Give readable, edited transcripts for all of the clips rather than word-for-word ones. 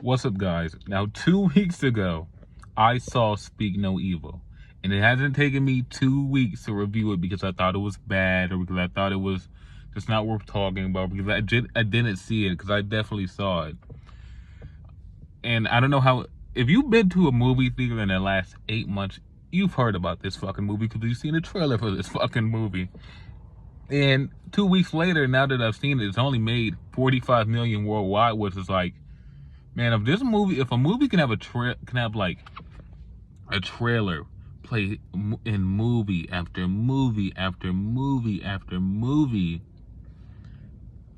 What's up, guys? Now, 2 weeks ago, I saw Speak No Evil, and it hasn't taken me 2 weeks to review it because I thought it was bad or because I thought it was just not worth talking about because I didn't see it because I definitely saw it. And I don't know how, if you've been to a movie theater in the last 8 months, you've heard about this fucking movie because you've seen a trailer for this fucking movie. And 2 weeks later, now that I've seen it, it's only made 45 million worldwide, which is like, man, if a movie can have like a trailer play in movie after movie after movie after movie,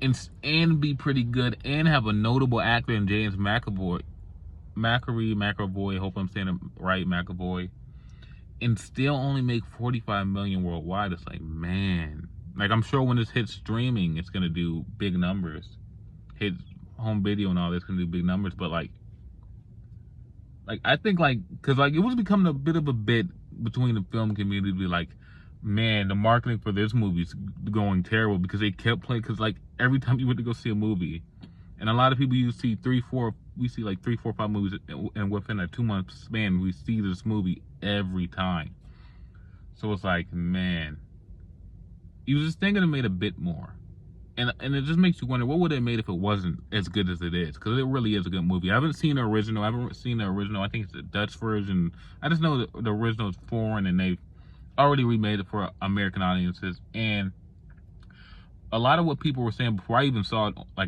and be pretty good, and have a notable actor in James McAvoy, hope I'm saying it right, McAvoy, and still only make 45 million worldwide, it's like, man, like, I'm sure when this hits streaming, it's gonna do big numbers. Hit home video and all this gonna do big numbers, but like I think, because it was becoming a bit of a bit between the film community to be like, man, the marketing for this movie's going terrible because they kept playing, because like every time you went to go see a movie, and a lot of people, you see 3, 4, 5 movies, and within a 2-month span we see this movie every time. So it's like, man, you just thinking it made a bit more. And it just makes you wonder, what would it have made if it wasn't as good as it is? Because it really is a good movie. I haven't seen the original. I think it's the Dutch version. I just know the original is foreign, and they've already remade it for American audiences. And a lot of what people were saying before I even saw it, I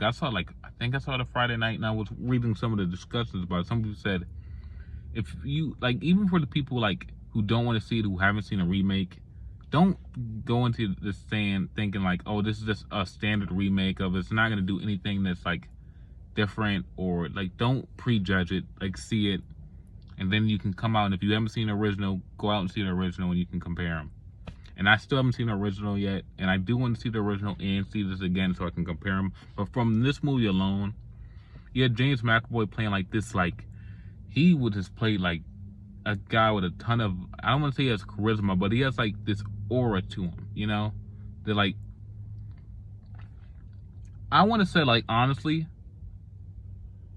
think I saw it Friday night, and I was reading some of the discussions about it. Some people said, if you, even for the people, who don't want to see it, who haven't seen a remake, don't go into this thinking like, oh, this is just a standard remake of it. It's not going to do anything that's different, or don't prejudge it. See it, and then you can come out, and if you haven't seen the original, go out and see the original, and you can compare them. And I still haven't seen the original yet, and I do want to see the original and see this again so I can compare them. But from this movie alone, you had James McAvoy playing this, he would just play a guy with a ton of, I don't want to say he has charisma, but he has this aura to him, that I want to say, honestly,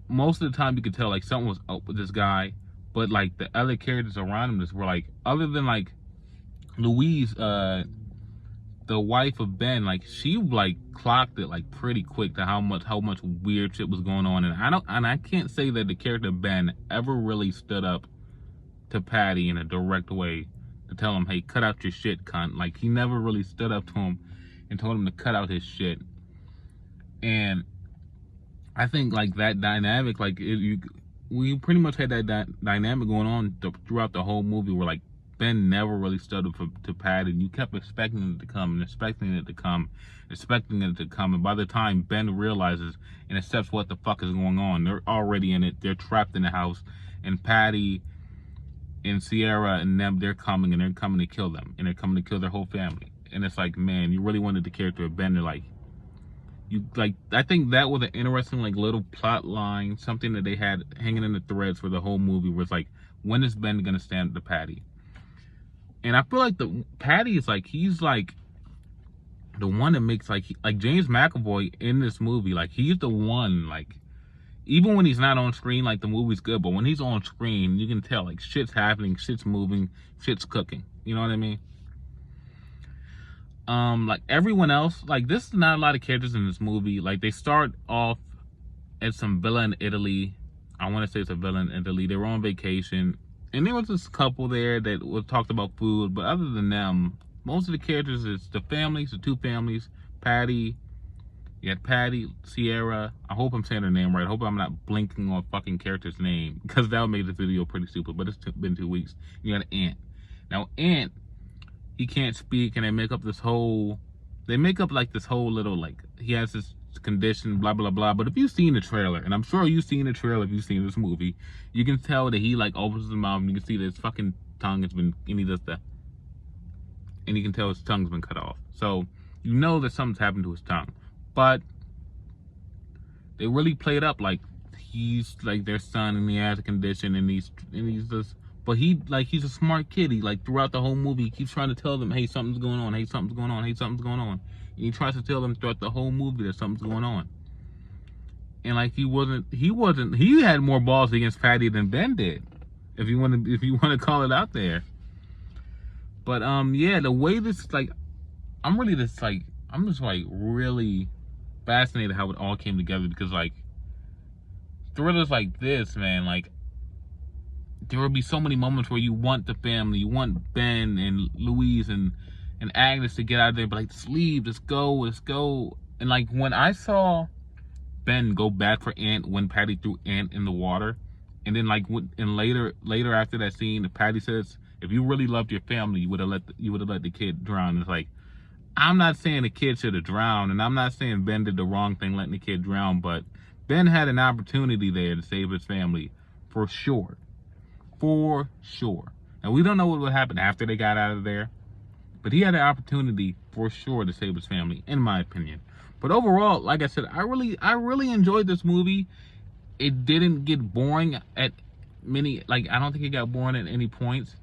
most of the time you could tell something was up with this guy, but the other characters around him just were other than Louise, the wife of Ben, she clocked it pretty quick to how much weird shit was going on. And I can't say that the character Ben ever really stood up to Patty in a direct way to tell him, hey, cut out your shit, cunt. He never really stood up to him and told him to cut out his shit. And I think that dynamic, we pretty much had that dynamic going on throughout the whole movie, where Ben never really stood up to Patty, and you kept expecting it to come and expecting it to come, and by the time Ben realizes and accepts what the fuck is going on, they're already in it. They're trapped in the house, and Patty and Sierra and them, they're coming to kill them, and they're coming to kill their whole family. And it's man, you really wanted the character of Ben to I think that was an interesting little plot line, something that they had hanging in the threads for the whole movie, was when is Ben gonna stand up to Patty? And I feel the Patty is he's the one that makes James McAvoy in this movie, he's the one, even when he's not on screen, the movie's good, but when he's on screen, you can tell shit's happening, shit's moving, shit's cooking. You know what I mean? Everyone else, this is not a lot of characters in this movie. They start off at some villa in Italy. I want to say it's a villa in Italy. They were on vacation, and there was this couple there that talked about food, but other than them, most of the characters is the two families, Patty. You had Patty, Sierra. I hope I'm saying her name right. I hope I'm not blinking on fucking character's name, because that would make the video pretty stupid, but it's been 2 weeks. You had Ant. Now, Ant, he can't speak, and they make up this whole little, he has this condition, blah, blah, blah. But if you've seen the trailer, and I'm sure you've seen the trailer if you've seen this movie, you can tell that he, opens his mouth, and you can see that his fucking tongue has been, and he does that. And you can tell his tongue's been cut off. So, you know that something's happened to his tongue. But they really played up he's their son, and he has a condition, and he's just, but he's a smart kid. He throughout the whole movie, he keeps trying to tell them, hey, something's going on, hey, something's going on, hey, something's going on. And he tries to tell them throughout the whole movie that something's going on. and like he had more balls against Patty than Ben did, if you want to call it out there. But yeah, the way this, like, I'm just like really fascinated how it all came together, because like thrillers like this, man, like there will be so many moments where you want the family, you want Ben and Louise and Agnes to get out of there, but like, just leave, let's go. And like, when I saw Ben go back for Ant when Patty threw Ant in the water, and then like later after that scene, Patty says, if you really loved your family, you would have let the kid drown. It's like, I'm not saying the kid should have drowned, and I'm not saying Ben did the wrong thing letting the kid drown, but Ben had an opportunity there to save his family, for sure. And we don't know what would happen after they got out of there, but he had an opportunity for sure to save his family, in my opinion. But overall, like I said, I really enjoyed this movie. It didn't get boring at many, like, I don't think it got boring at any points.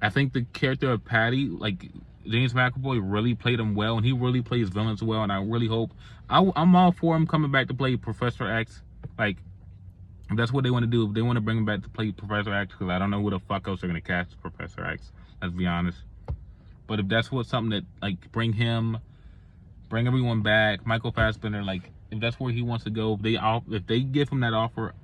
I think the character of Patty, like, James McAvoy really played him well, and he really plays villains well, and I really hope, I'm all for him coming back to play Professor X. Like, if that's what they want to do, if they want to bring him back to play Professor X, because I don't know who the fuck else they're going to cast Professor X, let's be honest. But if that's something that, like, bring everyone back, Michael Fassbender, like, if that's where he wants to go, if they give him that offer,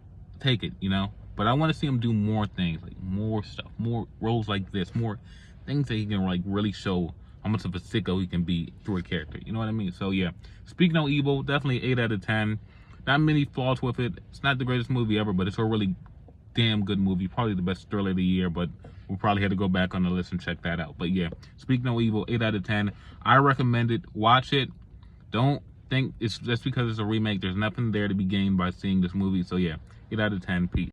take it, you know? But I want to see him do more things, like more stuff, more roles like this, more things that he can, like, really show how much of a sicko he can be through a character. You know what I mean? So yeah, Speak No Evil, definitely 8 out of 10. Not many flaws with it. It's not the greatest movie ever, but it's a really damn good movie. Probably the best thriller of the year, but we'll probably have to go back on the list and check that out. But yeah, Speak No Evil, 8 out of 10. I recommend it. Watch it. Don't think it's just because it's a remake. There's nothing there to be gained by seeing this movie. So yeah, 8 out of 10. Peace.